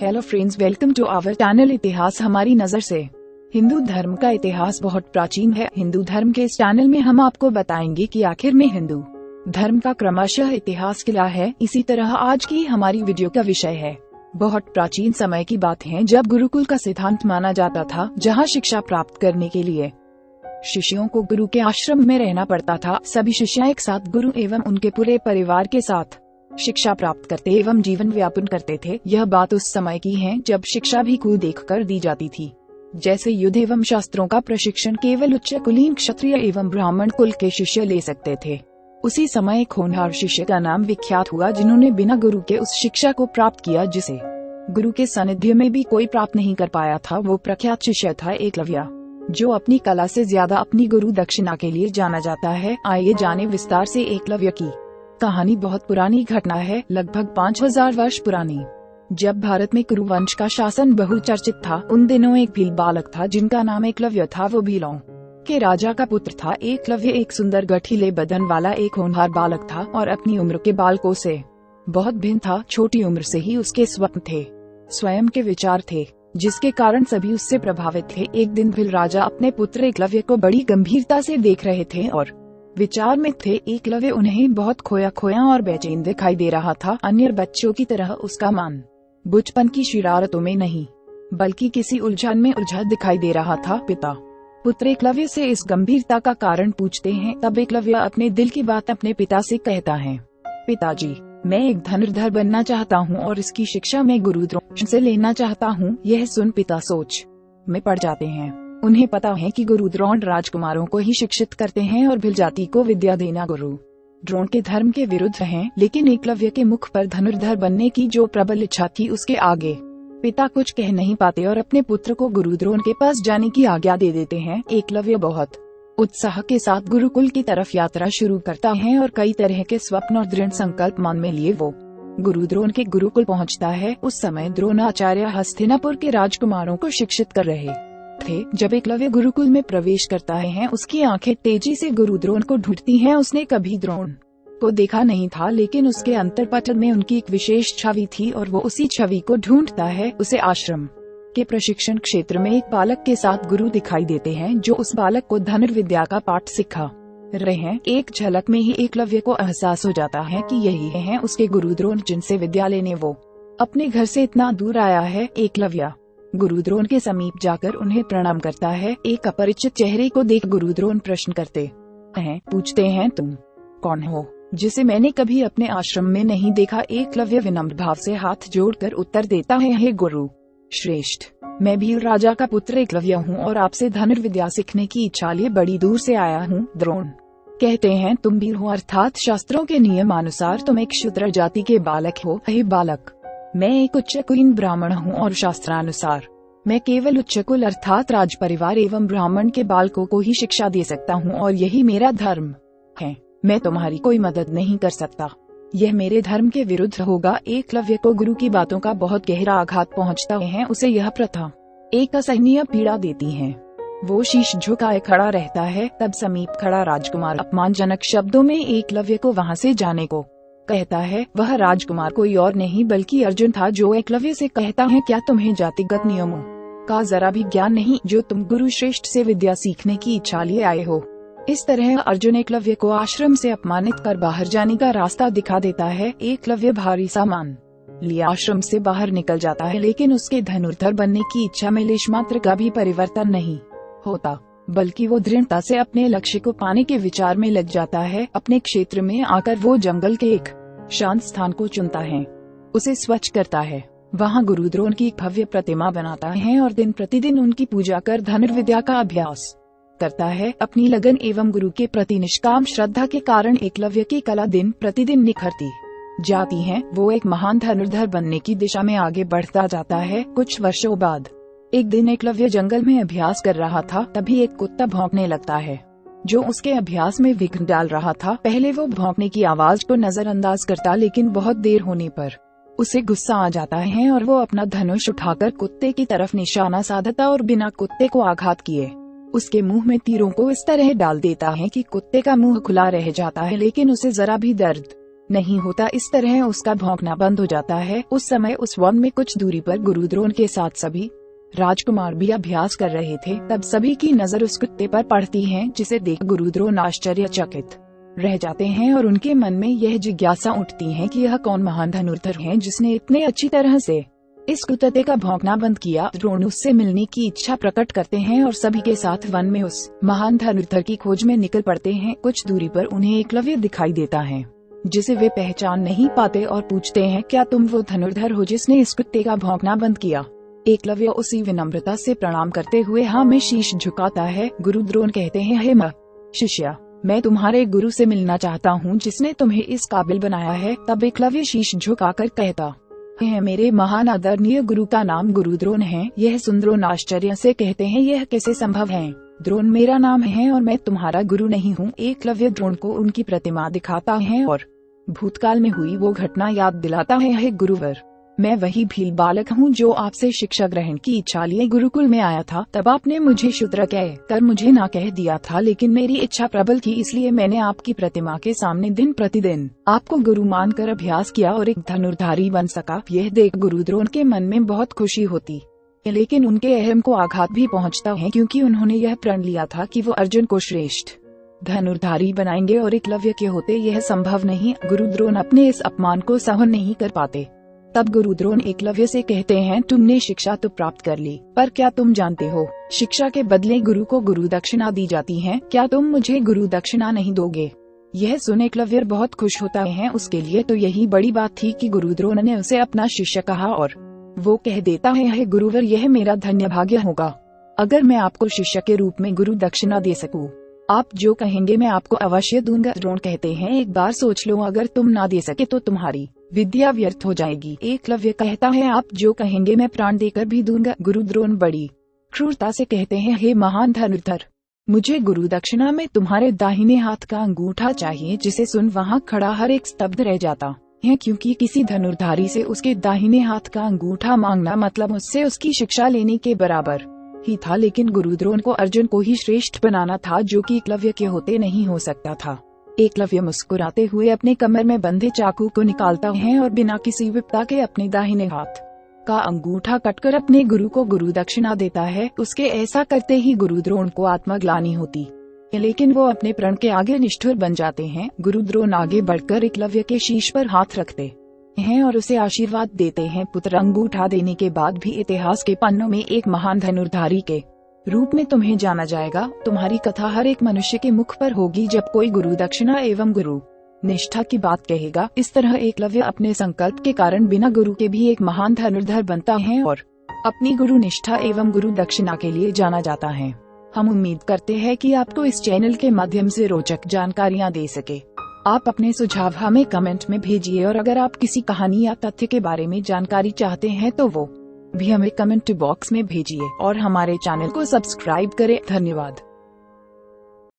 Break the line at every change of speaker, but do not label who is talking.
Hello friends, welcome to our channel इतिहास हमारी नजर से। हिंदू धर्म का इतिहास बहुत प्राचीन है। हिंदू धर्म के इस चैनल में हम आपको बताएंगे कि आखिर में हिंदू धर्म का क्रमशः इतिहास क्या है। इसी तरह आज की हमारी वीडियो का विषय है। बहुत प्राचीन समय की बात है जब गुरुकुल का सिद्धांत माना जाता था, जहाँ शिक्षा प्राप्त करने के लिए शिष्यों को गुरु के आश्रम में रहना पड़ता था। सभी शिष्य एक साथ गुरु एवं उनके पूरे परिवार के साथ शिक्षा प्राप्त करते एवं जीवन व्यापन करते थे। यह बात उस समय की है जब शिक्षा भी कुल देखकर दी जाती थी। जैसे युद्ध एवं शास्त्रों का प्रशिक्षण केवल उच्च कुलीन क्षत्रिय एवं ब्राह्मण कुल के शिष्य ले सकते थे। उसी समय एक होनहार शिष्य का नाम विख्यात हुआ जिन्होंने बिना गुरु के उस शिक्षा को प्राप्त किया जिसे गुरु के सानिध्य में भी कोई प्राप्त नहीं कर पाया था। वो प्रख्यात शिष्य था एकलव्य, जो अपनी कला से ज्यादा अपनी गुरु दक्षिणा के लिए जाना जाता है। आइए जाने विस्तार से एकलव्य की कहानी। बहुत पुरानी घटना है, लगभग 5000 वर्ष पुरानी। जब भारत में कुरु वंश का शासन बहुचर्चित था, उन दिनों एक भील बालक था जिनका नाम एकलव्य था। वो भीलों के राजा का पुत्र था। एकलव्य एक सुंदर गठीले बदन वाला एक होनहार बालक था और अपनी उम्र के बालकों से बहुत भिन्न था। छोटी उम्र से ही उसके स्वप्न थे, स्वयं के विचार थे, जिसके कारण सभी उससे प्रभावित थे। एक दिन भील राजा अपने पुत्र एकलव्य को बड़ी गंभीरता से देख रहे थे और विचार में थे। एकलव्य उन्हें बहुत खोया खोया और बेचैन दिखाई दे रहा था। अन्य बच्चों की तरह उसका मन बचपन की शरारतों में नहीं, बल्कि किसी उलझन में उलझा दिखाई दे रहा था। पिता पुत्र एकलव्य से इस गंभीरता का कारण पूछते हैं। तब एकलव्य अपने दिल की बात अपने पिता से कहता है। पिताजी, मैं एक धनुर्धर बनना चाहता हूँ और इसकी शिक्षा मैं गुरु द्रोण से लेना चाहता हूँ। यह सुन पिता सोच में पड़ जाते हैं। उन्हें पता है कि गुरु द्रोण राजकुमारों को ही शिक्षित करते हैं और भील जाति को विद्या देना गुरु द्रोण के धर्म के विरुद्ध है। लेकिन एकलव्य के मुख पर धनुर्धर बनने की जो प्रबल इच्छा थी, उसके आगे पिता कुछ कह नहीं पाते और अपने पुत्र को गुरु द्रोण के पास जाने की आज्ञा दे देते हैं। एकलव्य बहुत उत्साह के साथ गुरुकुल की तरफ यात्रा शुरू करता है और कई तरह के स्वप्न और दृढ़ संकल्प मन में लिए वो गुरु द्रोण के गुरुकुल पहुंचता है। उस समय द्रोणाचार्य हस्तिनापुर के राजकुमारों को शिक्षित कर रहे थे। जब एकलव्य गुरुकुल में प्रवेश करता है, उसकी आंखें तेजी से गुरु द्रोण को ढूंढती हैं। उसने कभी द्रोण को देखा नहीं था, लेकिन उसके अंतरपटल में उनकी एक विशेष छवि थी और वो उसी छवि को ढूंढता है। उसे आश्रम के प्रशिक्षण क्षेत्र में एक बालक के साथ गुरु दिखाई देते हैं, जो उस बालक को धनुर्विद्या का पाठ सिखा रहे हैं। एक झलक में ही एकलव्य को एहसास हो जाता है कि यही है उसके गुरु द्रोण, जिनसे विद्या लेने वो अपने घर से इतना दूर आया है। एकलव्य गुरु द्रोण के समीप जाकर उन्हें प्रणाम करता है। एक अपरिचित चेहरे को देख गुरु द्रोण प्रश्न करते हैं, पूछते हैं, तुम कौन हो, जिसे मैंने कभी अपने आश्रम में नहीं देखा। एकलव्य विनम्र भाव से हाथ जोड़कर उत्तर देता है, हे गुरु श्रेष्ठ, मैं भील राजा का पुत्र एकलव्य हूँ और आपसे धनुर्विद्या सीखने की इच्छा लिए बड़ी दूर से आया हूँ। द्रोण कहते हैं, तुम भील हो, अर्थात शास्त्रों के नियमानुसार तुम एक शूद्र जाति के बालक हो। हे बालक, मैं एक उच्च कुलीन ब्राह्मण हूँ और शास्त्रानुसार मैं केवल उच्च कुल अर्थात राज परिवार एवं ब्राह्मण के बालकों को ही शिक्षा दे सकता हूँ और यही मेरा धर्म है। मैं तुम्हारी कोई मदद नहीं कर सकता, यह मेरे धर्म के विरुद्ध होगा। एकलव्य को गुरु की बातों का बहुत गहरा आघात पहुँचता है। उसे यह प्रथा एक असहनीय पीड़ा देती है। वो शीश झुकाए खड़ा रहता है। तब समीप खड़ा राजकुमार अपमानजनक शब्दों में एकलव्य को वहाँ से जाने को कहता है। वह राजकुमार कोई और नहीं बल्कि अर्जुन था, जो एकलव्य से कहता है, क्या तुम्हें जातिगत नियमों का जरा भी ज्ञान नहीं, जो तुम गुरु श्रेष्ठ से विद्या सीखने की इच्छा लिए आए हो। इस तरह अर्जुन एकलव्य को आश्रम से अपमानित कर बाहर जाने का रास्ता दिखा देता है। एकलव्य भारी सामान लिए आश्रम से बाहर निकल जाता है, लेकिन उसके धनुर्धर बनने की इच्छा में लेश मात्र का भी परिवर्तन नहीं होता, बल्कि वो दृढ़ता से अपने लक्ष्य को पाने के विचार में लग जाता है। अपने क्षेत्र में आकर वो जंगल के एक शांत स्थान को चुनता है, उसे स्वच्छ करता है, वहाँ गुरु द्रोण की भव्य प्रतिमा बनाता है और दिन प्रतिदिन उनकी पूजा कर धनुर्विद्या का अभ्यास करता है। अपनी लगन एवं गुरु के प्रति निष्काम श्रद्धा के कारण एकलव्य की कला दिन प्रतिदिन निखरती जाती है। वो एक महान धनुर्धर बनने की दिशा में आगे बढ़ता जाता है। कुछ वर्षों बाद एक दिन एकलव्य जंगल में अभ्यास कर रहा था, तभी एक कुत्ता भौंकने लगता है, जो उसके अभ्यास में विघ्न डाल रहा था। पहले वो भौंकने की आवाज को नजरअंदाज करता, लेकिन बहुत देर होने पर उसे गुस्सा आ जाता है और वो अपना धनुष उठाकर कुत्ते की तरफ निशाना साधता और बिना कुत्ते को आघात किए उसके मुंह में तीरों को इस तरह डाल देता है कि कुत्ते का मुंह खुला रह जाता है, लेकिन उसे जरा भी दर्द नहीं होता। इस तरह उसका भौंकना बंद हो जाता है। उस समय उस वन में कुछ दूरी पर गुरु द्रोण के साथ सभी राजकुमार भी अभ्यास कर रहे थे। तब सभी की नजर उस कुत्ते पर पड़ती है, जिसे देख गुरु द्रोण आश्चर्यचकित रह जाते हैं और उनके मन में यह जिज्ञासा उठती है कि यह कौन महान धनुर्धर है जिसने इतने अच्छी तरह से इस कुत्ते का भौंकना बंद किया। द्रोण उससे मिलने की इच्छा प्रकट करते हैं और सभी के साथ वन में उस महान धनुर्धर की खोज में निकल पड़ते हैं। कुछ दूरी पर उन्हें एकलव्य दिखाई देता है, जिसे वे पहचान नहीं पाते और पूछते हैं, क्या तुम वो धनुर्धर हो जिसने इस कुत्ते का भौंकना बंद किया? एकलव्य उसी विनम्रता से प्रणाम करते हुए हाँ में शीश झुकाता है। गुरु द्रोण कहते हैं, हे शिष्य, मैं तुम्हारे गुरु से मिलना चाहता हूँ जिसने तुम्हें इस काबिल बनाया है। तब एकलव्य शीश झुकाकर कहता है, मेरे महान आदरणीय गुरु का नाम गुरु द्रोण है। यह सुन द्रोण आश्चर्य से कहते हैं, यह कैसे संभव है? द्रोण मेरा नाम है और मैं तुम्हारा गुरु नहीं हूँ। एकलव्य द्रोण को उनकी प्रतिमा दिखाता है और भूतकाल में हुई वो घटना याद दिलाता है। हे गुरुवर, मैं वही भील बालक हूँ जो आपसे शिक्षा ग्रहण की इच्छा लिए गुरुकुल में आया था। तब आपने मुझे शूद्र कह कर मुझे ना कह दिया था, लेकिन मेरी इच्छा प्रबल थी, इसलिए मैंने आपकी प्रतिमा के सामने दिन प्रतिदिन आपको गुरु मानकर अभ्यास किया और एक धनुर्धारी बन सका। यह देख गुरु द्रोण के मन में बहुत खुशी होती, लेकिन उनके अहम को आघात भी पहुँचता है, क्योंकि उन्होंने यह प्रण लिया था कि वो अर्जुन को श्रेष्ठ धनुर्धारी बनाएंगे और एकलव्य के होते यह संभव नहीं। गुरु द्रोण अपने इस अपमान को सहन नहीं कर पाते। तब गुरु द्रोण एकलव्य से कहते हैं, तुमने शिक्षा तो प्राप्त कर ली, पर क्या तुम जानते हो शिक्षा के बदले गुरु को गुरु दक्षिणा दी जाती है? क्या तुम मुझे गुरु दक्षिणा नहीं दोगे? यह सुन एकलव्य बहुत खुश होता है। उसके लिए तो यही बड़ी बात थी कि गुरु द्रोण ने उसे अपना शिष्य कहा और वो कह देता है, हे गुरुवर, यह मेरा धन्य भाग्य होगा अगर मैं आपको शिष्य के रूप में गुरु दक्षिणा दे सकूं। आप जो कहेंगे मैं आपको अवश्य दूंगा। द्रोण कहते हैं, एक बार सोच लो, अगर तुम ना दे सके तो तुम्हारी विद्या व्यर्थ हो जाएगी। एकलव्य कहता है, आप जो कहेंगे मैं प्राण देकर भी दूंगा। गुरु द्रोण बड़ी क्रूरता से कहते हैं, हे महान धनुर्धर, मुझे गुरु दक्षिणा में तुम्हारे दाहिने हाथ का अंगूठा चाहिए। जिसे सुन वहाँ खड़ा हर एक स्तब्ध रह जाता है, क्योंकि किसी धनुर्धारी से उसके दाहिने हाथ का अंगूठा मांगना मतलब उससे उसकी शिक्षा लेने के बराबर ही था। लेकिन गुरु द्रोण को अर्जुन को ही श्रेष्ठ बनाना था, जो कि एकलव्य के होते नहीं हो सकता था। एकलव्य मुस्कुराते हुए अपने कमर में बंधे चाकू को निकालता है और बिना किसी विपदा के अपने दाहिने हाथ का अंगूठा कटकर अपने गुरु को गुरु दक्षिणा देता है। उसके ऐसा करते ही गुरु द्रोण को आत्मग्लानि होती, लेकिन वो अपने प्रण के आगे निष्ठुर बन जाते हैं। गुरु द्रोण आगे बढ़कर एकलव्य के शीश पर हाथ रखते हैं और उसे आशीर्वाद देते हैं। पुत्र, अंगूठा देने के बाद भी इतिहास के पन्नों में एक महान धनुर्धारी के रूप में तुम्हें जाना जाएगा। तुम्हारी कथा हर एक मनुष्य के मुख पर होगी जब कोई गुरु दक्षिणा एवं गुरु निष्ठा की बात कहेगा। इस तरह एकलव्य अपने संकल्प के कारण बिना गुरु के भी एक महान धनुर्धर बनता है और अपनी गुरु निष्ठा एवं गुरु दक्षिणा के लिए जाना जाता है। हम उम्मीद करते हैं कि आपको इस चैनल के माध्यम से रोचक जानकारियाँ दे सके। आप अपने सुझाव हमें कमेंट में भेजिए और अगर आप किसी कहानी या तथ्य के बारे में जानकारी चाहते हैं तो वो भी हमें कमेंट बॉक्स में भेजिए और हमारे चैनल को सब्सक्राइब करें। धन्यवाद।